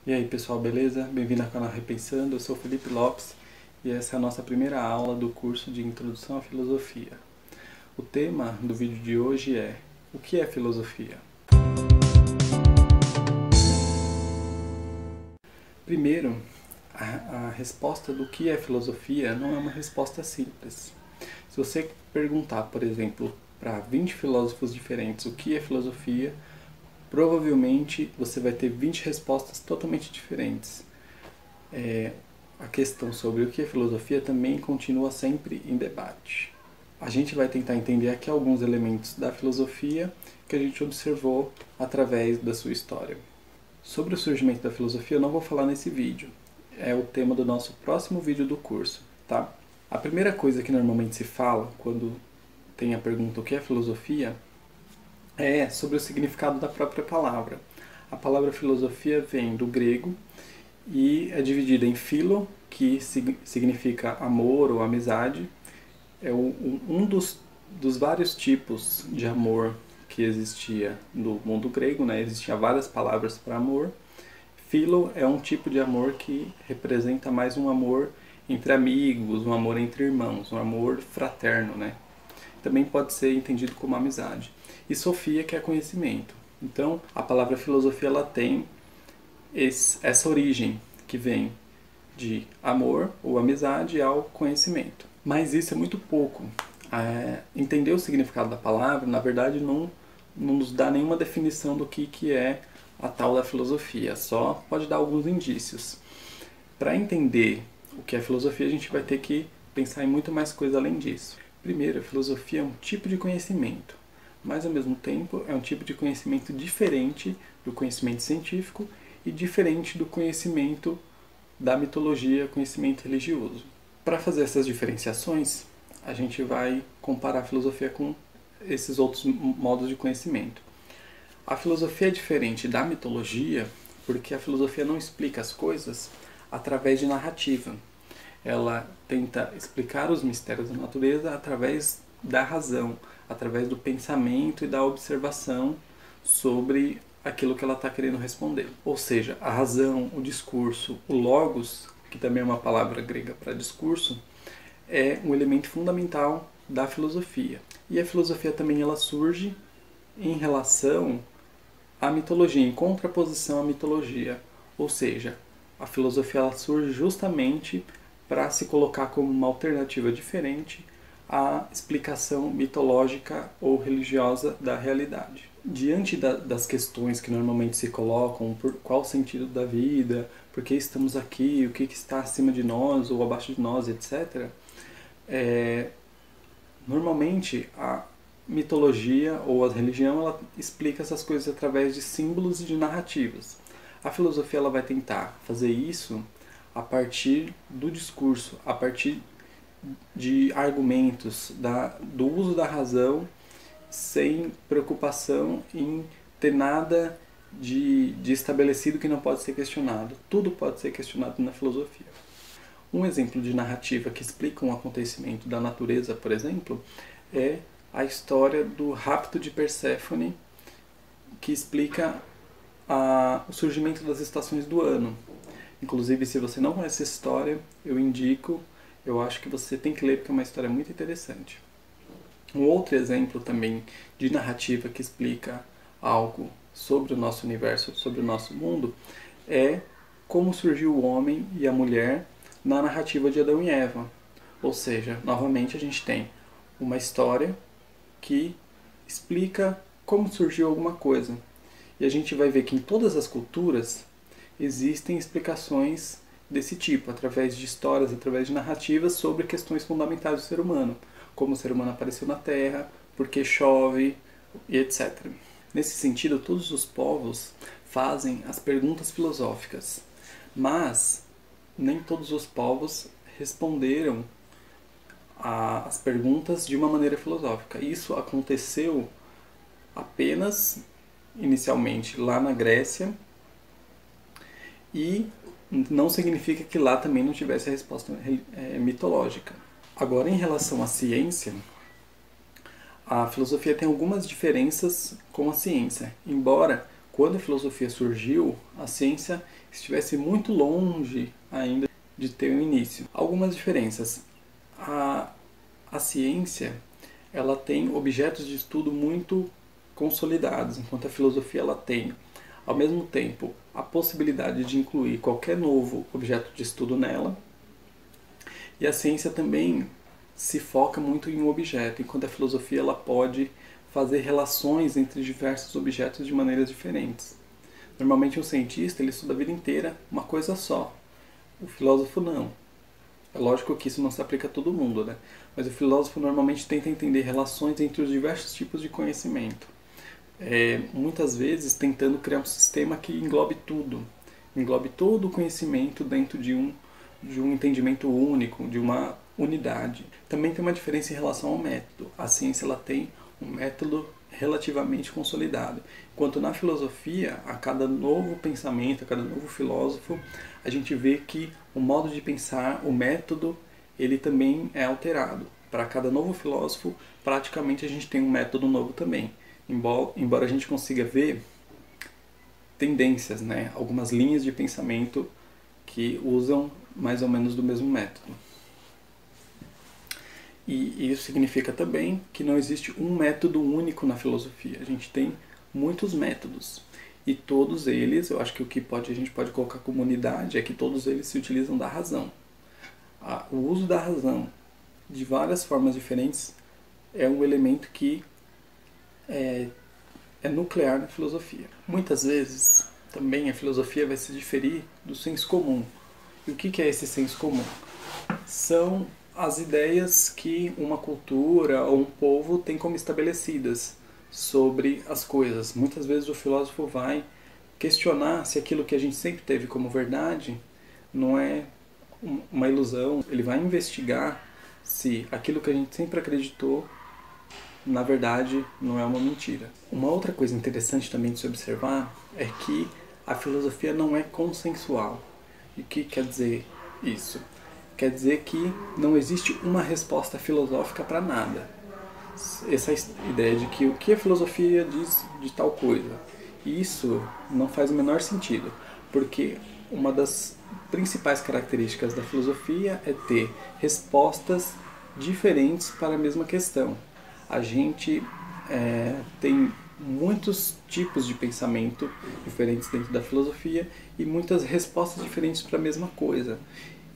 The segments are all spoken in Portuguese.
E aí pessoal, beleza? Bem-vindo ao canal Repensando, eu sou Felipe Lopes e essa é a nossa primeira aula do curso de Introdução à Filosofia. O tema do vídeo de hoje é: o que é filosofia? Primeiro, a resposta do que é filosofia não é uma resposta simples. Se você perguntar, por exemplo, para 20 filósofos diferentes o que é filosofia, provavelmente você vai ter 20 respostas totalmente diferentes. A questão sobre o que é filosofia também continua sempre em debate. A gente vai tentar entender aqui alguns elementos da filosofia que a gente observou através da sua história. Sobre o surgimento da filosofia eu não vou falar nesse vídeo, é o tema do nosso próximo vídeo do curso, tá? A primeira coisa que normalmente se fala quando tem a pergunta o que é filosofia é sobre o significado da própria palavra. A palavra filosofia vem do grego e é dividida em philo, que significa amor ou amizade. É um dos vários tipos de amor que existia no mundo grego, né? Existiam várias palavras para amor. Philo é um tipo de amor que representa mais um amor entre amigos, um amor entre irmãos, um amor fraterno, né? Também pode ser entendido como amizade. E sofia, que é conhecimento. Então, a palavra filosofia ela tem essa origem que vem de amor ou amizade ao conhecimento. Mas isso é muito pouco. Entender o significado da palavra, na verdade, não nos dá nenhuma definição do que é a tal da filosofia, só pode dar alguns indícios. Para entender o que é filosofia, a gente vai ter que pensar em muito mais coisa além disso. Primeiro, a filosofia é um tipo de conhecimento, mas ao mesmo tempo é um tipo de conhecimento diferente do conhecimento científico e diferente do conhecimento da mitologia, conhecimento religioso. Para fazer essas diferenciações, a gente vai comparar a filosofia com esses outros modos de conhecimento. A filosofia é diferente da mitologia porque a filosofia não explica as coisas através de narrativa. Ela tenta explicar os mistérios da natureza através da razão, através do pensamento e da observação sobre aquilo que ela está querendo responder. Ou seja, a razão, o discurso, o logos, que também é uma palavra grega para discurso, é um elemento fundamental da filosofia. E a filosofia também ela surge em relação à mitologia, em contraposição à mitologia. Ou seja, a filosofia ela surge justamente para se colocar como uma alternativa diferente à explicação mitológica ou religiosa da realidade. Diante das questões que normalmente se colocam, por qual o sentido da vida, por que estamos aqui, o que está acima de nós ou abaixo de nós, etc., normalmente a mitologia ou a religião ela explica essas coisas através de símbolos e de narrativas. A filosofia ela vai tentar fazer isso a partir do discurso, a partir de argumentos, do uso da razão, sem preocupação em ter nada de estabelecido que não pode ser questionado. Tudo pode ser questionado na filosofia. Um exemplo de narrativa que explica um acontecimento da natureza, por exemplo, é a história do rapto de Perséfone, que explica o surgimento das estações do ano. Inclusive, se você não conhece essa história, eu indico, eu acho que você tem que ler porque é uma história muito interessante. Um outro exemplo também de narrativa que explica algo sobre o nosso universo, sobre o nosso mundo, é como surgiu o homem e a mulher na narrativa de Adão e Eva. Ou seja, novamente a gente tem uma história que explica como surgiu alguma coisa. E a gente vai ver que em todas as culturas existem explicações desse tipo, através de histórias, através de narrativas sobre questões fundamentais do ser humano, como o ser humano apareceu na Terra, por que chove e etc. Nesse sentido, todos os povos fazem as perguntas filosóficas, mas nem todos os povos responderam as perguntas de uma maneira filosófica. Isso aconteceu apenas inicialmente lá na Grécia e não significa que lá também não tivesse a resposta mitológica. Agora, em relação à ciência, a filosofia tem algumas diferenças com a ciência, embora quando a filosofia surgiu, a ciência estivesse muito longe ainda de ter um início. Algumas diferenças. A ciência, ela tem objetos de estudo muito consolidados, enquanto a filosofia ela tem, ao mesmo tempo, a possibilidade de incluir qualquer novo objeto de estudo nela. E a ciência também se foca muito em um objeto, enquanto a filosofia ela pode fazer relações entre diversos objetos de maneiras diferentes. Normalmente um cientista ele estuda a vida inteira uma coisa só. O filósofo não. É lógico que isso não se aplica a todo mundo, né? Mas o filósofo normalmente tenta entender relações entre os diversos tipos de conhecimento. Muitas vezes tentando criar um sistema que englobe todo o conhecimento dentro de um entendimento único, de uma unidade. Também tem uma diferença em relação ao método. A ciência ela tem um método relativamente consolidado, enquanto na filosofia, a cada novo pensamento, a cada novo filósofo, a gente vê que o modo de pensar, o método, ele também é alterado. Para cada novo filósofo, praticamente a gente tem um método novo também, embora a gente consiga ver tendências, né? Algumas linhas de pensamento que usam mais ou menos do mesmo método. E isso significa também que não existe um método único na filosofia. A gente tem muitos métodos. E todos eles, eu acho que a gente pode colocar como unidade é que todos eles se utilizam da razão. O uso da razão de várias formas diferentes é um elemento que é nuclear na filosofia. Muitas vezes também a filosofia vai se diferir do senso comum. E o que é esse senso comum? São as ideias que uma cultura ou um povo tem como estabelecidas sobre as coisas. Muitas vezes o filósofo vai questionar se aquilo que a gente sempre teve como verdade não é uma ilusão. Ele vai investigar se aquilo que a gente sempre acreditou na verdade não é uma mentira. Uma outra coisa interessante também de se observar é que a filosofia não é consensual. E o que quer dizer isso? Quer dizer que não existe uma resposta filosófica para nada. Essa ideia de que o que a filosofia diz de tal coisa. Isso não faz o menor sentido, porque uma das principais características da filosofia é ter respostas diferentes para a mesma questão. A gente tem muitos tipos de pensamento diferentes dentro da filosofia e muitas respostas diferentes para a mesma coisa.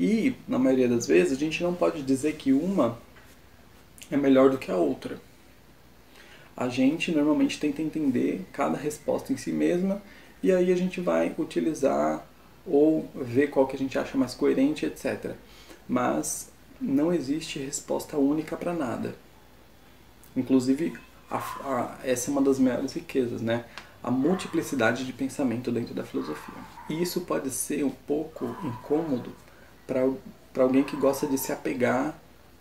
E, na maioria das vezes, a gente não pode dizer que uma é melhor do que a outra. A gente normalmente tenta entender cada resposta em si mesma e aí a gente vai utilizar ou ver qual que a gente acha mais coerente, etc. Mas não existe resposta única para nada. Inclusive, essa é uma das maiores riquezas, né? A multiplicidade de pensamento dentro da filosofia. E isso pode ser um pouco incômodo para alguém que gosta de se apegar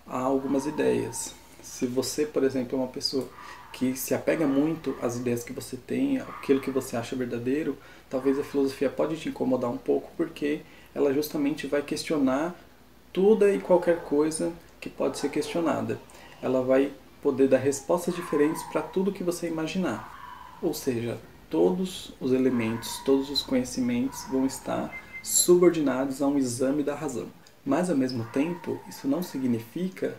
a algumas ideias. Se você, por exemplo, é uma pessoa que se apega muito às ideias que você tem, aquilo que você acha verdadeiro, talvez a filosofia pode te incomodar um pouco, porque ela justamente vai questionar toda e qualquer coisa que pode ser questionada. Ela vai poder dar respostas diferentes para tudo que você imaginar. Ou seja, todos os elementos, todos os conhecimentos vão estar subordinados a um exame da razão. Mas, ao mesmo tempo, isso não significa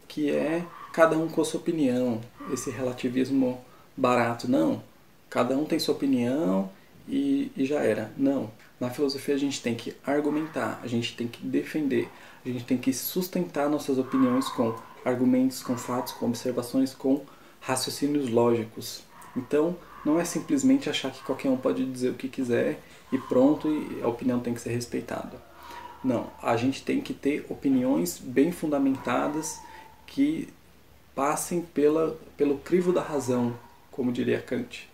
que é cada um com a sua opinião, esse relativismo barato. Não, cada um tem sua opinião e já era. Não, na filosofia a gente tem que argumentar, a gente tem que defender, a gente tem que sustentar nossas opiniões com argumentos, com fatos, com observações, com raciocínios lógicos. Então, não é simplesmente achar que qualquer um pode dizer o que quiser e pronto, e a opinião tem que ser respeitada. Não, a gente tem que ter opiniões bem fundamentadas que passem pelo crivo da razão, como diria Kant.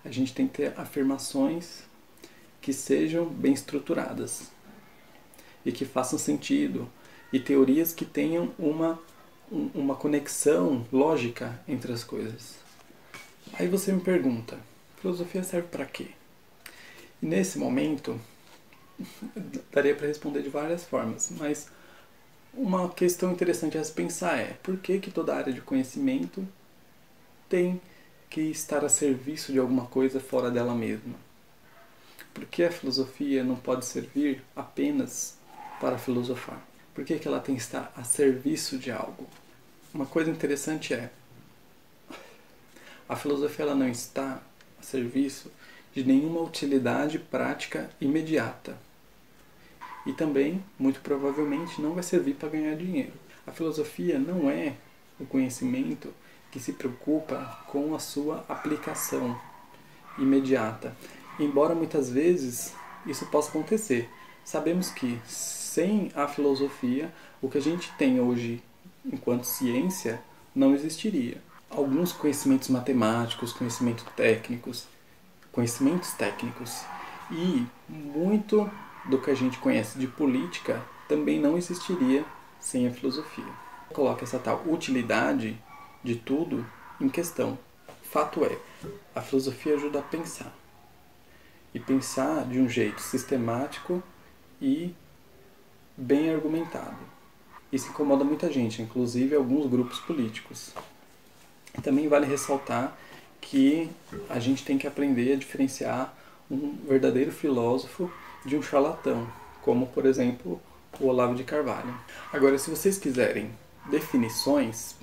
A gente tem que ter afirmações que sejam bem estruturadas e que façam sentido, e teorias que tenham uma conexão lógica entre as coisas. Aí você me pergunta, filosofia serve para quê? E nesse momento, daria para responder de várias formas, mas uma questão interessante a se pensar é por que toda área de conhecimento tem que estar a serviço de alguma coisa fora dela mesma? Por que a filosofia não pode servir apenas para filosofar? Por que ela tem que estar a serviço de algo? Uma coisa interessante é, a filosofia ela não está a serviço de nenhuma utilidade prática imediata. E também, muito provavelmente, não vai servir para ganhar dinheiro. A filosofia não é o conhecimento que se preocupa com a sua aplicação imediata. Embora muitas vezes isso possa acontecer. Sabemos que sem a filosofia, o que a gente tem hoje enquanto ciência não existiria. Alguns conhecimentos matemáticos, conhecimentos técnicos e muito do que a gente conhece de política também não existiria sem a filosofia. Coloca essa tal utilidade de tudo em questão. Fato é, a filosofia ajuda a pensar. E pensar de um jeito sistemático e bem argumentado. Isso incomoda muita gente, inclusive alguns grupos políticos. E também vale ressaltar que a gente tem que aprender a diferenciar um verdadeiro filósofo de um charlatão, como, por exemplo, o Olavo de Carvalho. Agora, se vocês quiserem definições,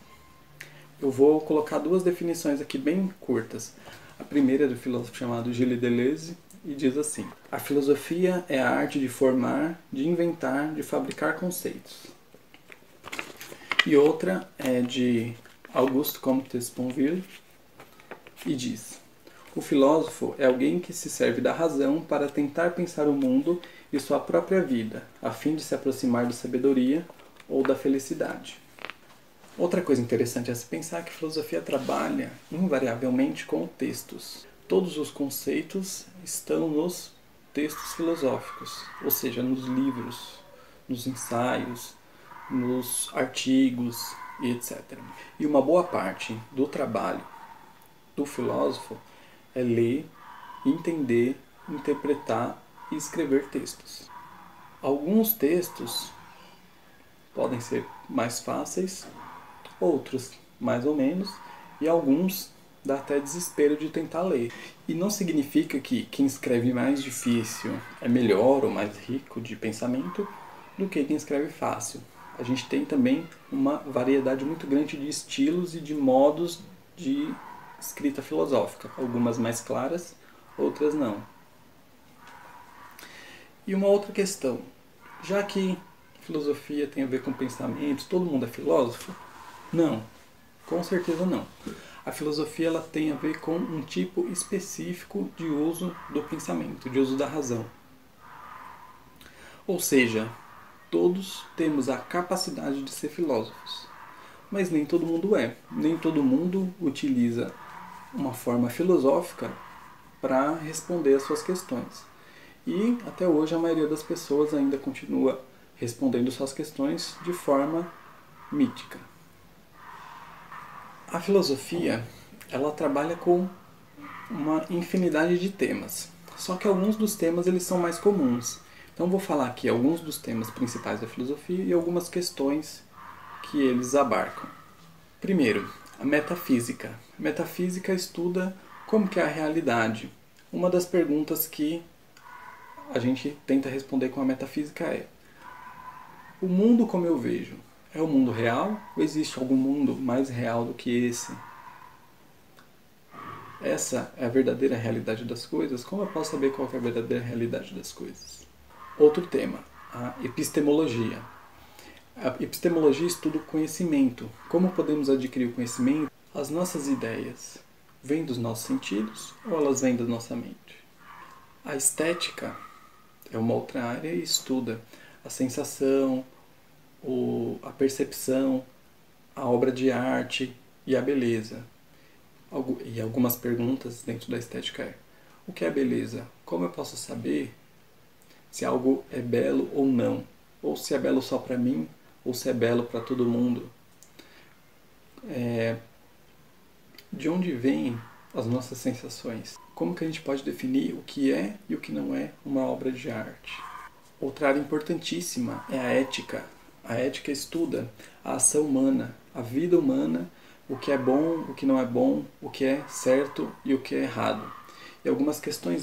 eu vou colocar duas definições aqui bem curtas. A primeira é do filósofo chamado Gilles Deleuze, e diz assim: a filosofia é a arte de formar, de inventar, de fabricar conceitos. E outra é de Auguste Comte Sponville, e diz: o filósofo é alguém que se serve da razão para tentar pensar o mundo e sua própria vida, a fim de se aproximar da sabedoria ou da felicidade. Outra coisa interessante a se pensar é que a filosofia trabalha invariavelmente com textos. Todos os conceitos estão nos textos filosóficos, ou seja, nos livros, nos ensaios, nos artigos e etc. E uma boa parte do trabalho do filósofo é ler, entender, interpretar e escrever textos. Alguns textos podem ser mais fáceis, outros mais ou menos, e alguns dá até desespero de tentar ler. E não significa que quem escreve mais difícil é melhor ou mais rico de pensamento do que quem escreve fácil. A gente tem também uma variedade muito grande de estilos e de modos de escrita filosófica, algumas mais claras, outras não. E uma outra questão, já que filosofia tem a ver com pensamentos, todo mundo é filósofo? Não, com certeza não. A filosofia ela tem a ver com um tipo específico de uso do pensamento, de uso da razão. Ou seja, todos temos a capacidade de ser filósofos, mas nem todo mundo é. Nem todo mundo utiliza uma forma filosófica para responder às suas questões. E até hoje a maioria das pessoas ainda continua respondendo suas questões de forma mítica. A filosofia, ela trabalha com uma infinidade de temas. Só que alguns dos temas eles são mais comuns. Então vou falar aqui alguns dos temas principais da filosofia e algumas questões que eles abarcam. Primeiro, a metafísica. A metafísica estuda como que é a realidade. Uma das perguntas que a gente tenta responder com a metafísica é: o mundo como eu vejo, é o mundo real ou existe algum mundo mais real do que esse? Essa é a verdadeira realidade das coisas? Como eu posso saber qual é a verdadeira realidade das coisas? Outro tema, a epistemologia. A epistemologia estuda o conhecimento. Como podemos adquirir o conhecimento? As nossas ideias vêm dos nossos sentidos ou elas vêm da nossa mente? A estética é uma outra área e estuda a sensação, a percepção, a obra de arte e a beleza. E algumas perguntas dentro da estética é: o que é beleza? Como eu posso saber se algo é belo ou não? Ou se é belo só para mim, ou se é belo para todo mundo? De onde vêm as nossas sensações? Como que a gente pode definir o que é e o que não é uma obra de arte? Outra área importantíssima é a ética. A ética estuda a ação humana, a vida humana o que é bom, o que não é bom, o que é certo e o que é errado. E algumas questões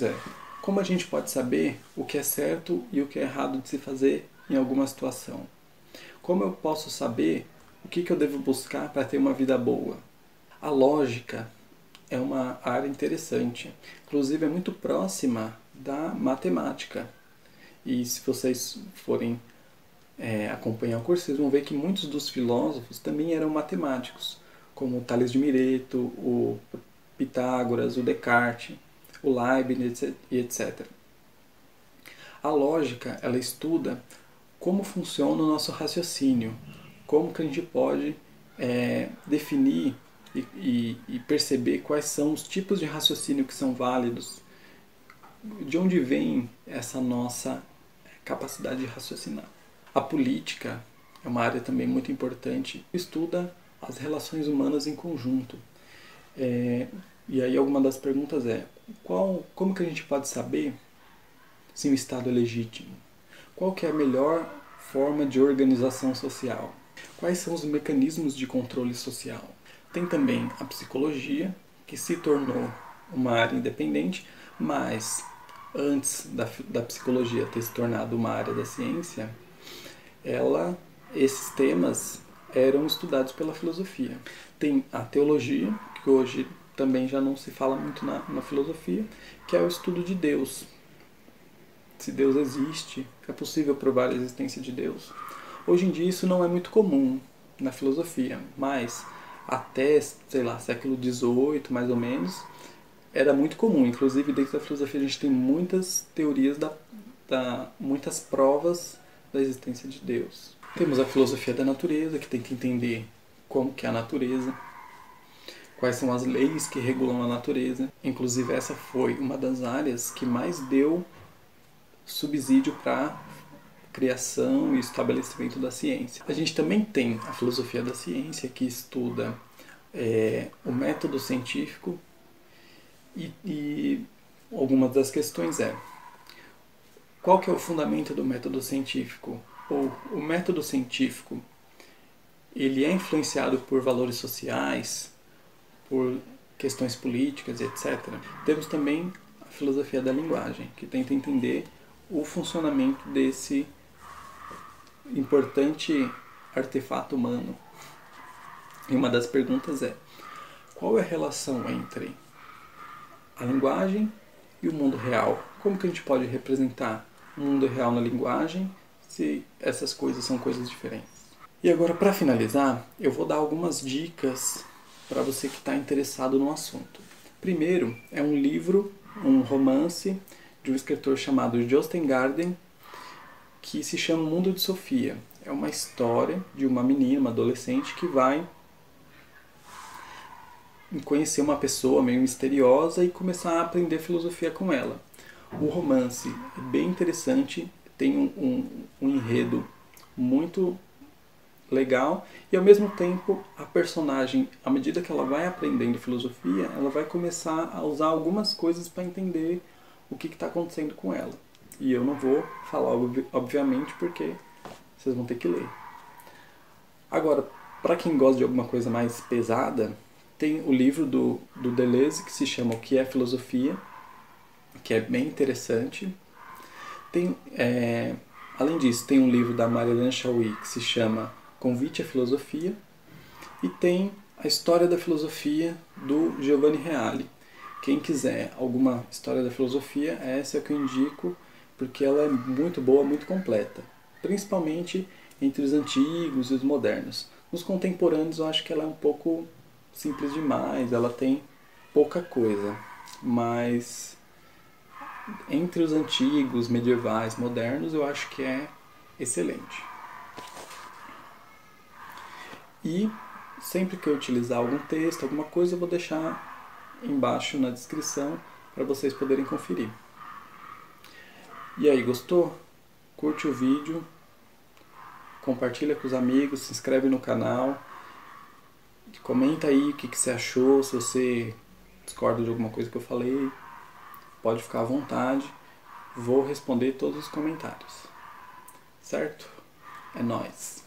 como a gente pode saber o que é certo e o que é errado de se fazer em alguma situação? Como eu posso saber o que eu devo buscar para ter uma vida boa? A lógica é uma área interessante, inclusive é muito próxima da matemática. E se vocês forem acompanhar o curso, vocês vão ver que muitos dos filósofos também eram matemáticos, como o Tales de Mileto, o Pitágoras, o Descartes, o Leibniz e etc. A lógica, ela estuda como funciona o nosso raciocínio, como que a gente pode definir e perceber quais são os tipos de raciocínio que são válidos, de onde vem essa nossa capacidade de raciocinar. A política é uma área também muito importante, estuda as relações humanas em conjunto. E aí alguma das perguntas como que a gente pode saber se um Estado é legítimo? Qual que é a melhor forma de organização social? Quais são os mecanismos de controle social? Tem também a psicologia, que se tornou uma área independente, mas antes da psicologia ter se tornado uma área da ciência, esses temas eram estudados pela filosofia. Tem a teologia, que hoje também já não se fala muito na filosofia, que é o estudo de Deus. Se Deus existe, é possível provar a existência de Deus. Hoje em dia isso não é muito comum na filosofia, mas até, sei lá, século XVIII, mais ou menos, era muito comum. Inclusive, dentro da filosofia a gente tem muitas teorias, muitas provas da existência de Deus. Temos a filosofia da natureza, que tenta entender como que é a natureza, quais são as leis que regulam a natureza. Inclusive, essa foi uma das áreas que mais deu subsídio para criação e estabelecimento da ciência. A gente também tem a filosofia da ciência, que estuda o método científico e algumas das questões qual que é o fundamento do método científico? Ou o método científico ele é influenciado por valores sociais, por questões políticas, etc. Temos também a filosofia da linguagem, que tenta entender o funcionamento desse importante artefato humano. E uma das perguntas qual é a relação entre a linguagem e o mundo real? Como que a gente pode representar o mundo real na linguagem se essas coisas são coisas diferentes? E agora, para finalizar, eu vou dar algumas dicas para você que está interessado no assunto. Primeiro, é um livro, um romance de um escritor chamado Jostein Gaarden, que se chama O Mundo de Sofia. É uma história de uma menina, uma adolescente, que vai conhecer uma pessoa meio misteriosa e começar a aprender filosofia com ela. O romance é bem interessante, tem um enredo muito legal e ao mesmo tempo a personagem, à medida que ela vai aprendendo filosofia, ela vai começar a usar algumas coisas para entender o que está acontecendo com ela. E eu não vou falar, obviamente, porque vocês vão ter que ler. Agora, para quem gosta de alguma coisa mais pesada, tem o livro do Deleuze, que se chama O que é Filosofia, que é bem interessante. Além disso, tem um livro da Marie-Hélène Chauí, que se chama Convite à Filosofia, e tem a História da Filosofia do Giovanni Reale. Quem quiser alguma história da filosofia, essa é a que eu indico, porque ela é muito boa, muito completa, principalmente entre os antigos e os modernos. Nos contemporâneos eu acho que ela é um pouco simples demais, ela tem pouca coisa, mas entre os antigos, medievais, modernos, eu acho que é excelente. E sempre que eu utilizar algum texto, alguma coisa, eu vou deixar embaixo na descrição para vocês poderem conferir. E aí, gostou? Curte o vídeo, compartilha com os amigos, se inscreve no canal, comenta aí o que você achou, se você discorda de alguma coisa que eu falei, pode ficar à vontade, vou responder todos os comentários. Certo? É nóis!